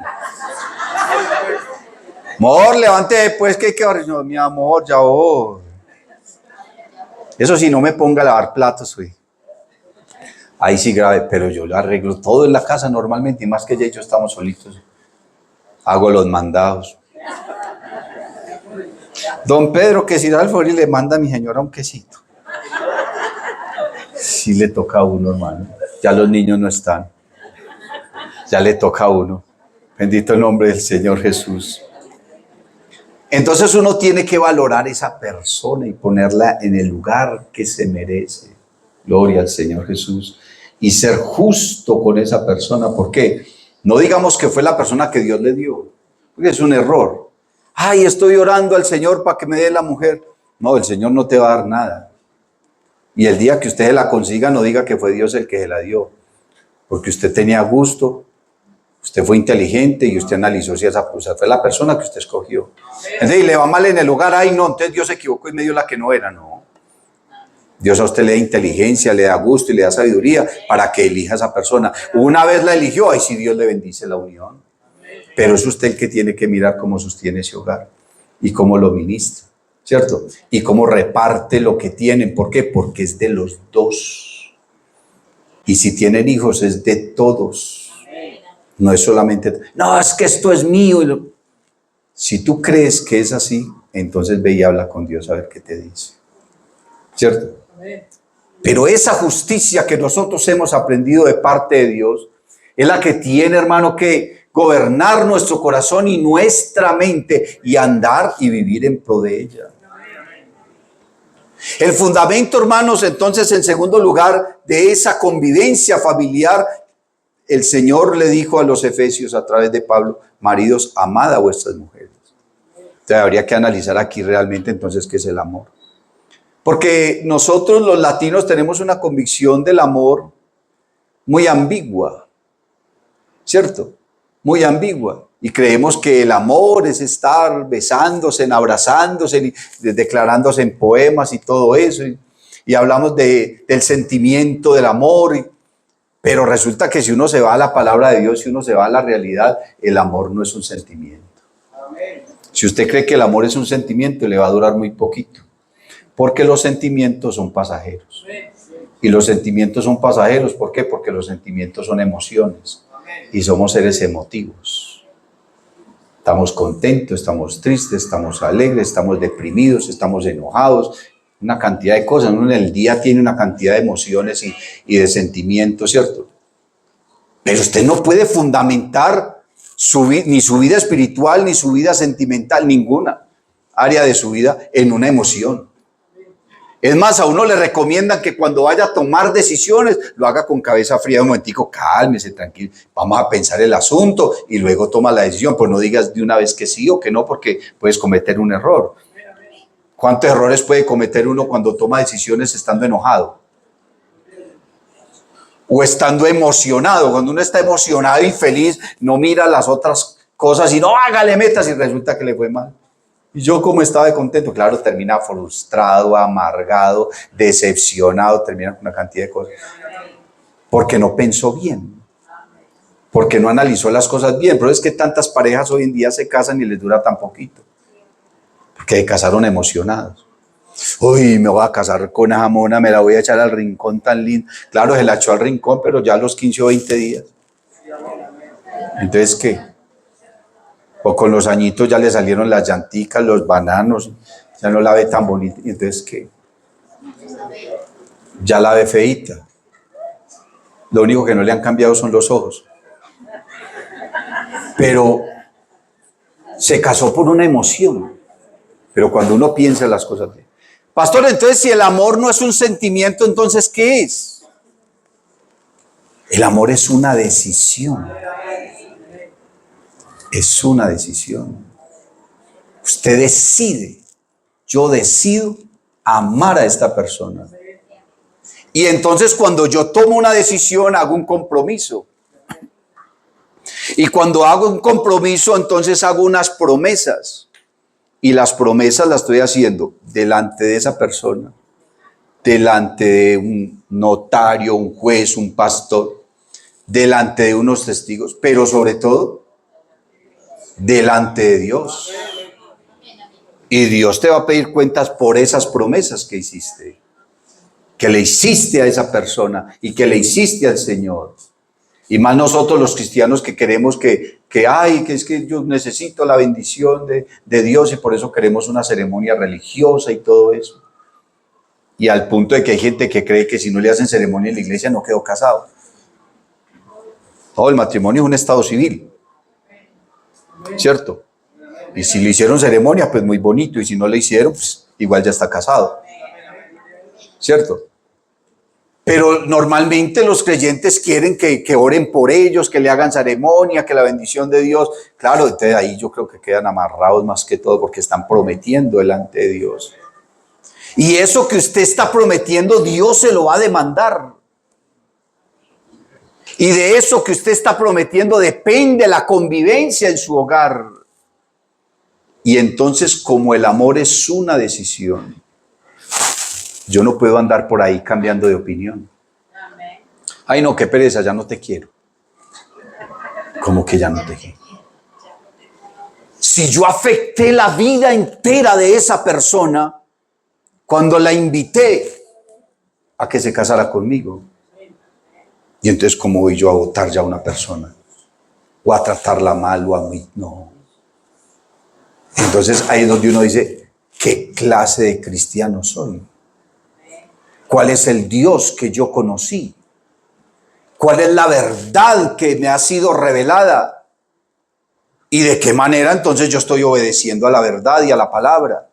Speaker 1: Amor, levante pues, que hay que barrer. No, mi amor, ya voy. Eso sí, no me ponga a lavar platos, güey. Ahí sí grave, pero yo lo arreglo todo en la casa normalmente, y más que ella y yo estamos solitos. Hago los mandados. Don Pedro, que si da el favor y le manda a mi señora un quesito. Sí le toca a uno, hermano. Ya los niños no están. Ya le toca a uno. Bendito el nombre del Señor Jesús. Entonces uno tiene que valorar esa persona y ponerla en el lugar que se merece. Gloria al Señor Jesús. Y ser justo con esa persona. ¿Por qué? No digamos que fue la persona que Dios le dio. Porque es un error. Ay, estoy orando al Señor para que me dé la mujer. No, el Señor no te va a dar nada. Y el día que usted la consiga, no diga que fue Dios el que se la dio. Porque usted tenía gusto, usted fue inteligente y usted analizó si esa fue la persona que usted escogió. Entonces, y le va mal en el hogar, ay no, entonces Dios se equivocó y me dio la que no era. No. Dios a usted le da inteligencia, le da gusto y le da sabiduría para que elija a esa persona. Una vez la eligió, ay sí, Dios le bendice la unión. Pero es usted el que tiene que mirar cómo sostiene ese hogar y cómo lo ministra, ¿cierto? Y cómo reparte lo que tienen. ¿Por qué? Porque es de los dos. Y si tienen hijos, es de todos. No es solamente, no, es que esto es mío. Si tú crees que es así, entonces ve y habla con Dios a ver qué te dice, ¿cierto? Pero esa justicia que nosotros hemos aprendido de parte de Dios es la que tiene, hermano, que gobernar nuestro corazón y nuestra mente y andar y vivir en pro de ella. El fundamento, hermanos, entonces, en segundo lugar, de esa convivencia familiar, el Señor le dijo a los efesios a través de Pablo: maridos, amad a vuestras mujeres. Entonces habría que analizar aquí realmente entonces qué es el amor. Porque nosotros los latinos tenemos una convicción del amor muy ambigua, ¿cierto? Muy ambigua. Y creemos que el amor es estar besándose, abrazándose, declarándose en poemas y todo eso. Y hablamos del sentimiento del amor. Pero resulta que si uno se va a la palabra de Dios, si uno se va a la realidad, el amor no es un sentimiento. Si usted cree que el amor es un sentimiento, le va a durar muy poquito. Porque los sentimientos son pasajeros. Y los sentimientos son pasajeros, ¿por qué? Porque los sentimientos son emociones. Y somos seres emotivos. Estamos contentos, estamos tristes, estamos alegres, estamos deprimidos, estamos enojados. Una cantidad de cosas. Uno en el día tiene una cantidad de emociones y de sentimientos, ¿cierto? Pero usted no puede fundamentar ni su vida espiritual, ni su vida sentimental, ninguna área de su vida en una emoción. Es más, a uno le recomiendan que cuando vaya a tomar decisiones, lo haga con cabeza fría. Un momentico, cálmese, tranquilo, vamos a pensar el asunto y luego toma la decisión. Pues no digas de una vez que sí o que no, porque puedes cometer un error. ¿Cuántos errores puede cometer uno cuando toma decisiones estando enojado? O estando emocionado. Cuando uno está emocionado y feliz, no mira las otras cosas y no hágale metas y resulta que le fue mal. Y yo, como estaba de contento, claro, termina frustrado, amargado, decepcionado, termina con una cantidad de cosas. Porque no pensó bien. Porque no analizó las cosas bien. Pero es que tantas parejas hoy en día se casan y les dura tan poquito. Porque se casaron emocionados. Uy, me voy a casar con esa mona, me la voy a echar al rincón tan lindo. Claro, se la echó al rincón, pero ya a los 15 o 20 días. Entonces, ¿qué? O con los añitos ya le salieron las llanticas, los bananos, ya no la ve tan bonita. Entonces, ¿qué? Ya la ve feíta. Lo único que no le han cambiado son los ojos. Pero se casó por una emoción. Pero cuando uno piensa las cosas bien. Pastor, entonces si el amor no es un sentimiento, entonces ¿qué es? El amor es una decisión. Es una decisión. Usted decide. Yo decido amar a esta persona. Y entonces cuando yo tomo una decisión, hago un compromiso. Y cuando hago un compromiso, entonces hago unas promesas. Y las promesas las estoy haciendo delante de esa persona, delante de un notario, un juez, un pastor, delante de unos testigos, pero sobre todo delante de Dios. Y Dios te va a pedir cuentas por esas promesas que hiciste, que le hiciste a esa persona y que le hiciste al Señor. Y más nosotros los cristianos que queremos que es que yo necesito la bendición de Dios y por eso queremos una ceremonia religiosa y todo eso. Y al punto de que hay gente que cree que si no le hacen ceremonia en la iglesia no quedó casado. No, el matrimonio es un estado civil, ¿cierto? Y si le hicieron ceremonia, pues muy bonito. Y si no le hicieron, pues igual ya está casado, ¿cierto? Pero normalmente los creyentes quieren que oren por ellos, que le hagan ceremonia, que la bendición de Dios. Claro, entonces ahí yo creo que quedan amarrados más que todo porque están prometiendo delante de Dios. Y eso que usted está prometiendo, Dios se lo va a demandar. Y de eso que usted está prometiendo depende la convivencia en su hogar. Y entonces, como el amor es una decisión, yo no puedo andar por ahí cambiando de opinión. Ay, no, qué pereza, ya no te quiero. ¿Cómo que ya no te quiero? Si yo afecté la vida entera de esa persona cuando la invité a que se casara conmigo. Y entonces, ¿cómo voy yo a votar ya a una persona? O a tratarla mal o a mí. No. Entonces, ahí es donde uno dice, ¿qué clase de cristiano soy? ¿Cuál es el Dios que yo conocí? ¿Cuál es la verdad que me ha sido revelada? ¿Y de qué manera entonces yo estoy obedeciendo a la verdad y a la palabra?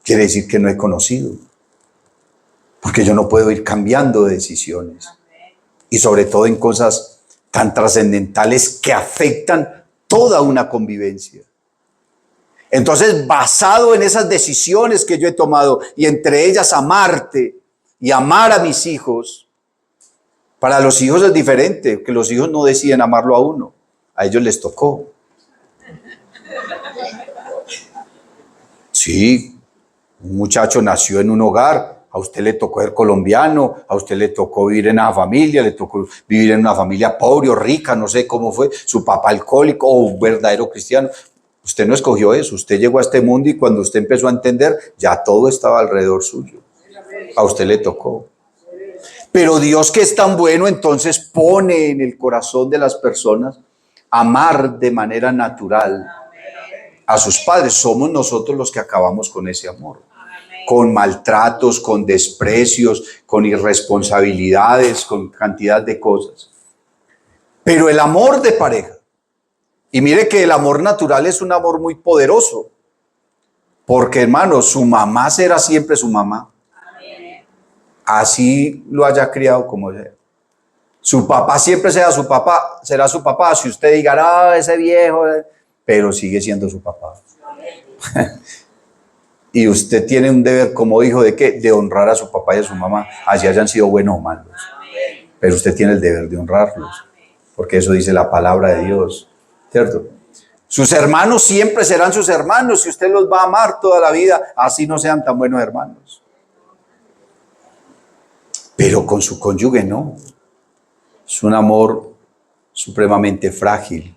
Speaker 1: Quiere decir que no he conocido. Porque yo no puedo ir cambiando de decisiones. Y sobre todo en cosas tan trascendentales que afectan toda una convivencia. Entonces, basado en esas decisiones que yo he tomado, y entre ellas amarte y amar a mis hijos, para los hijos es diferente, que los hijos no deciden amarlo a uno, a ellos les tocó. Sí, un muchacho nació en un hogar, a usted le tocó ser colombiano, a usted le tocó vivir en una familia, le tocó vivir en una familia pobre o rica, no sé cómo fue, su papá alcohólico o un verdadero cristiano. Usted no escogió eso, usted llegó a este mundo y cuando usted empezó a entender, ya todo estaba alrededor suyo. A usted le tocó. Pero Dios, que es tan bueno, entonces pone en el corazón de las personas amar de manera natural a sus padres. Somos nosotros los que acabamos con ese amor. Con maltratos, con desprecios, con irresponsabilidades, con cantidad de cosas. Pero el amor de pareja, y mire que el amor natural es un amor muy poderoso, porque hermano, su mamá será siempre su mamá. Así lo haya criado como sea. Su papá siempre será su papá, si usted diga, ese viejo, pero sigue siendo su papá. Y usted tiene un deber como hijo de ¿qué? De honrar a su papá y a su mamá, así hayan sido buenos o malos. Pero usted tiene el deber de honrarlos, porque eso dice la palabra de Dios, ¿cierto? Sus hermanos siempre serán sus hermanos y usted los va a amar toda la vida, así no sean tan buenos hermanos. Pero con su cónyuge no. Es un amor supremamente frágil,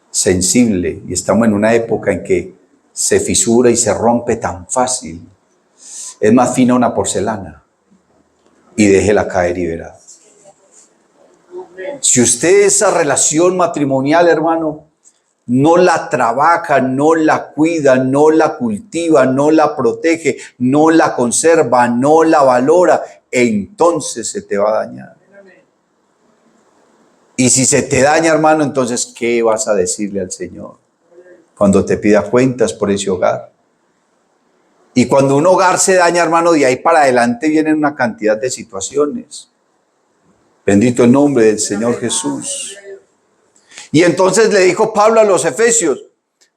Speaker 1: sensible, y estamos en una época en que se fisura y se rompe tan fácil. Es más fina una porcelana y déjela caer y verá. Si usted esa relación matrimonial, hermano, no la trabaja, no la cuida, no la cultiva, no la protege, no la conserva, no la valora, entonces se te va a dañar. Y si se te daña, hermano, entonces, ¿qué vas a decirle al Señor cuando te pida cuentas por ese hogar? Y cuando un hogar se daña, hermano, de ahí para adelante vienen una cantidad de situaciones. Bendito el nombre del Señor Jesús. Y entonces le dijo Pablo a los efesios,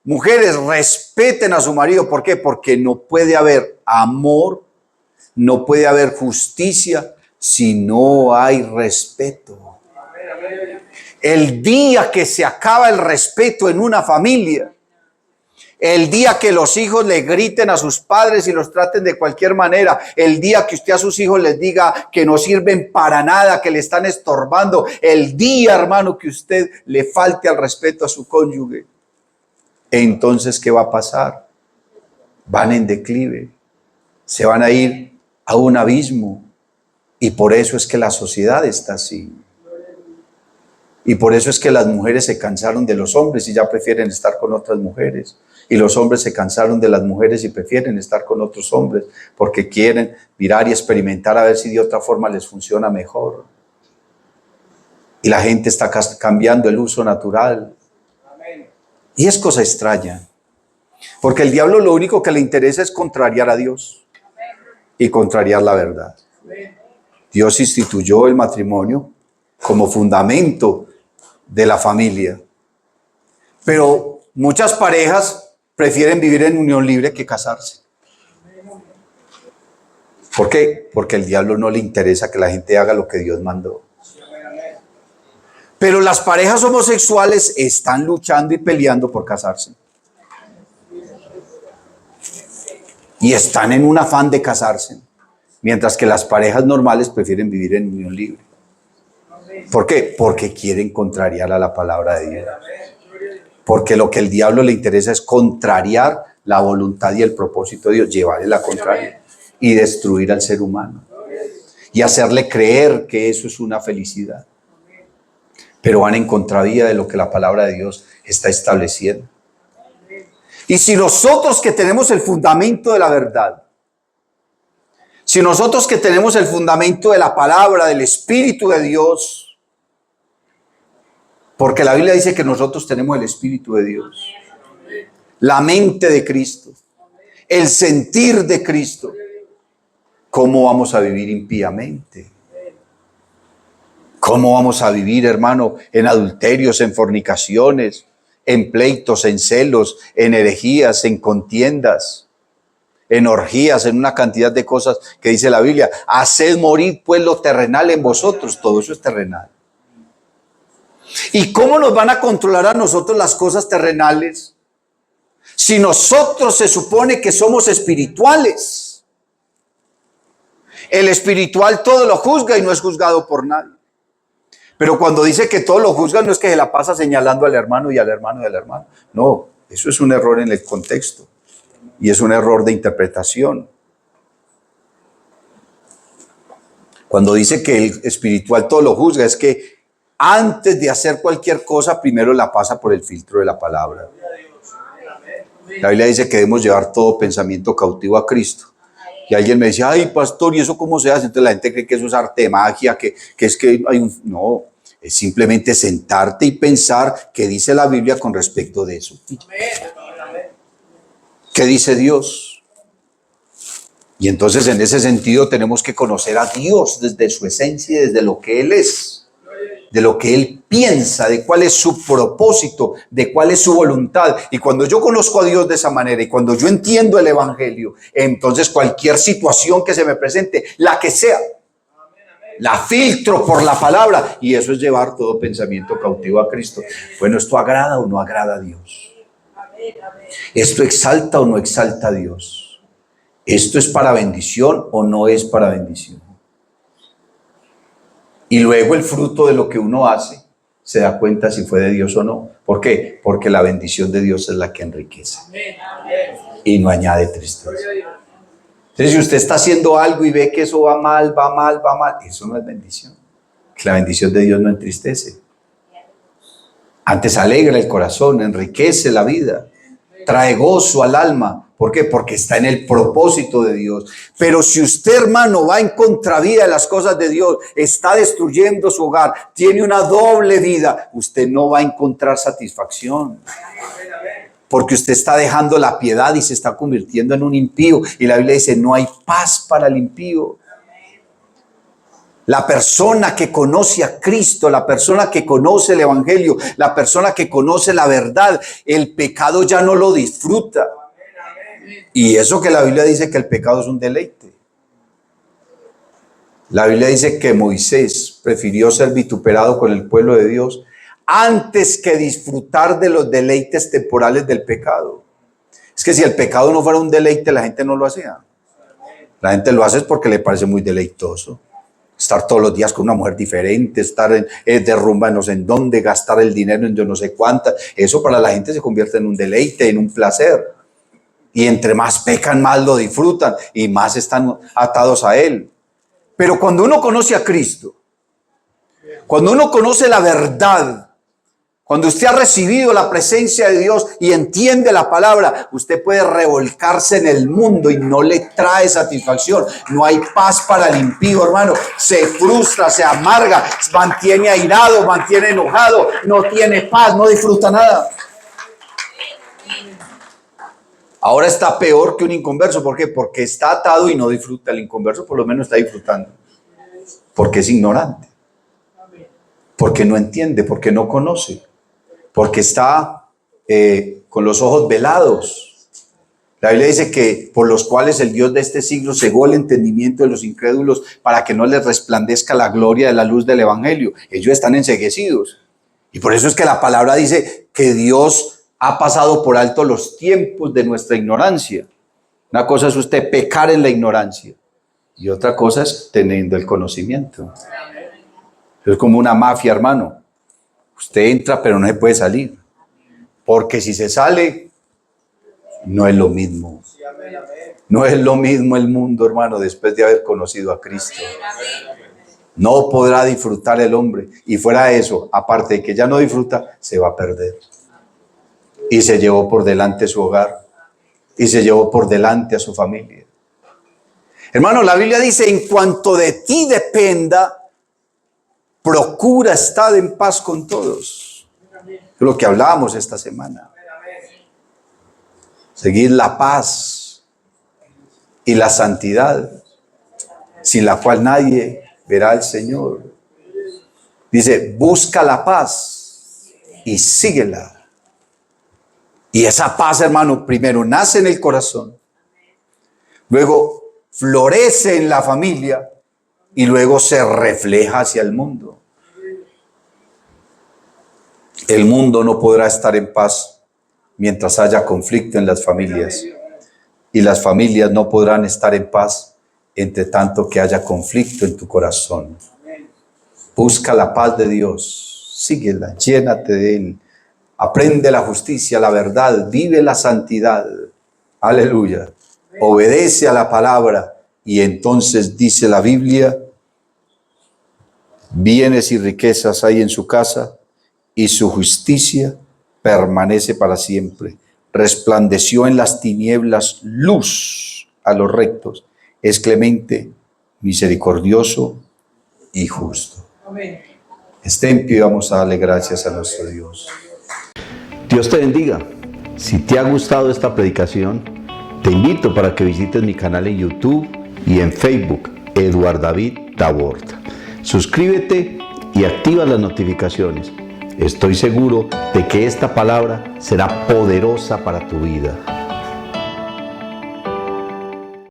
Speaker 1: mujeres, respeten a su marido. ¿Por qué? Porque no puede haber amor, no puede haber justicia si no hay respeto. El día que se acaba el respeto en una familia, el día que los hijos le griten a sus padres y los traten de cualquier manera, el día que usted a sus hijos les diga que no sirven para nada, que le están estorbando, el día, hermano, que usted le falte al respeto a su cónyuge, entonces, ¿qué va a pasar? Van en declive, se van a ir a un abismo, y por eso es que la sociedad está así. Y por eso es que las mujeres se cansaron de los hombres y ya prefieren estar con otras mujeres. Y los hombres se cansaron de las mujeres y prefieren estar con otros hombres porque quieren mirar y experimentar a ver si de otra forma les funciona mejor. Y la gente está cambiando el uso natural. Y es cosa extraña. Porque el diablo lo único que le interesa es contrariar a Dios y contrariar la verdad. Dios instituyó el matrimonio como fundamento de la familia. Pero muchas parejas prefieren vivir en unión libre que casarse. ¿Por qué? Porque al diablo no le interesa que la gente haga lo que Dios mandó. Pero las parejas homosexuales están luchando y peleando por casarse. Y están en un afán de casarse. Mientras que las parejas normales prefieren vivir en unión libre. ¿Por qué? Porque quieren contrariar a la palabra de Dios. Porque lo que el diablo le interesa es contrariar la voluntad y el propósito de Dios, llevarle la contraria y destruir al ser humano. Y hacerle creer que eso es una felicidad. Pero van en contravía de lo que la palabra de Dios está estableciendo. Y si nosotros que tenemos el fundamento de la verdad, si nosotros que tenemos el fundamento de la palabra, del Espíritu de Dios, porque la Biblia dice que nosotros tenemos el Espíritu de Dios, la mente de Cristo, el sentir de Cristo, ¿cómo vamos a vivir impíamente? ¿Cómo vamos a vivir, hermano, en adulterios, en fornicaciones, en pleitos, en celos, en herejías, en contiendas, en orgías, en una cantidad de cosas que dice la Biblia? Haced morir pues lo terrenal en vosotros. Todo eso es terrenal. ¿Y cómo nos van a controlar a nosotros las cosas terrenales? Si nosotros se supone que somos espirituales. El espiritual todo lo juzga y no es juzgado por nadie. Pero cuando dice que todo lo juzga, no es que se la pasa señalando al hermano y al hermano y al hermano. No, eso es un error en el contexto. Y es un error de interpretación. Cuando dice que el espiritual todo lo juzga, es que antes de hacer cualquier cosa, primero la pasa por el filtro de la palabra. La Biblia dice que debemos llevar todo pensamiento cautivo a Cristo. Y alguien me dice, ay, pastor, ¿y eso cómo se hace? Entonces la gente cree que eso es arte de magia, que es que hay un... No, es simplemente sentarte y pensar qué dice la Biblia con respecto de eso. ¿Qué dice Dios? Y entonces en ese sentido tenemos que conocer a Dios desde su esencia y desde lo que Él es, de lo que Él piensa, de cuál es su propósito, de cuál es su voluntad. Y cuando yo conozco a Dios de esa manera y cuando yo entiendo el Evangelio, entonces cualquier situación que se me presente, la que sea, la filtro por la palabra, y eso es llevar todo pensamiento cautivo a Cristo. Bueno, ¿esto agrada o no agrada a Dios? ¿Esto exalta o no exalta a Dios? ¿Esto es para bendición o no es para bendición? Y luego el fruto de lo que uno hace se da cuenta si fue de Dios o no. ¿Por qué? Porque la bendición de Dios es la que enriquece y no añade tristeza. Entonces, si usted está haciendo algo y ve que eso va mal, eso no es bendición. La bendición de Dios no entristece. Antes alegra el corazón, enriquece la vida, trae gozo al alma. ¿Por qué? Porque está en el propósito de Dios. Pero si usted, hermano, va en contravía de las cosas de Dios, está destruyendo su hogar, tiene una doble vida, usted no va a encontrar satisfacción. Porque usted está dejando la piedad y se está convirtiendo en un impío. Y la Biblia dice, no hay paz para el impío. La persona que conoce a Cristo, la persona que conoce el Evangelio, la persona que conoce la verdad, el pecado ya no lo disfruta. Y eso que la Biblia dice que el pecado es un deleite. La Biblia dice que Moisés prefirió ser vituperado con el pueblo de Dios antes que disfrutar de los deleites temporales del pecado. Es que si el pecado no fuera un deleite, la gente no lo hacía. La gente lo hace es porque le parece muy deleitoso. Estar todos los días con una mujer diferente, estar de rumba en no sé en dónde, gastar el dinero en yo no sé cuántas. Eso para la gente se convierte en un deleite, en un placer. Y entre más pecan, más lo disfrutan y más están atados a Él. Pero cuando uno conoce a Cristo, cuando uno conoce la verdad, cuando usted ha recibido la presencia de Dios y entiende la palabra, usted puede revolcarse en el mundo y no le trae satisfacción. No hay paz para el impío, hermano. Se frustra, se amarga, mantiene airado, mantiene enojado, no tiene paz, no disfruta nada. Ahora está peor que un inconverso. ¿Por qué? Porque está atado y no disfruta. El inconverso por lo menos está disfrutando. Porque es ignorante. Porque no entiende, porque no conoce. Porque está con los ojos velados. La Biblia dice que por los cuales el Dios de este siglo cegó el entendimiento de los incrédulos para que no les resplandezca la gloria de la luz del Evangelio. Ellos están enceguecidos. Y por eso es que la palabra dice que Dios ha pasado por alto los tiempos de nuestra ignorancia. Una cosa es usted pecar en la ignorancia y otra cosa es teniendo el conocimiento. Es como una mafia, hermano. Usted entra, pero no se puede salir. Porque si se sale, no es lo mismo. No es lo mismo el mundo, hermano, después de haber conocido a Cristo. No podrá disfrutar el hombre. Y fuera de eso, aparte de que ya no disfruta, se va a perder. Y se llevó por delante su hogar. Y se llevó por delante a su familia. Hermano, la Biblia dice, en cuanto de ti dependa, procura estar en paz con todos. Es lo que hablábamos esta semana. Seguir la paz y la santidad, sin la cual nadie verá al Señor. Dice, busca la paz y síguela. Y esa paz, hermano, primero nace en el corazón, luego florece en la familia y luego se refleja hacia el mundo. El mundo no podrá estar en paz mientras haya conflicto en las familias. Y las familias no podrán estar en paz entre tanto que haya conflicto en tu corazón. Busca la paz de Dios, síguela, llénate de Él. Aprende la justicia, la verdad, vive la santidad. Aleluya. Obedece a la palabra y entonces dice la Biblia, bienes y riquezas hay en su casa y su justicia permanece para siempre. Resplandeció en las tinieblas luz a los rectos. Es clemente, misericordioso y justo. Amén. Estén en pie y vamos a darle gracias a nuestro Dios. Dios te bendiga. Si te ha gustado esta predicación, te invito para que visites mi canal en YouTube y en Facebook, Eduard David Taborda. Suscríbete y activa las notificaciones. Estoy seguro de que esta palabra será poderosa para tu vida.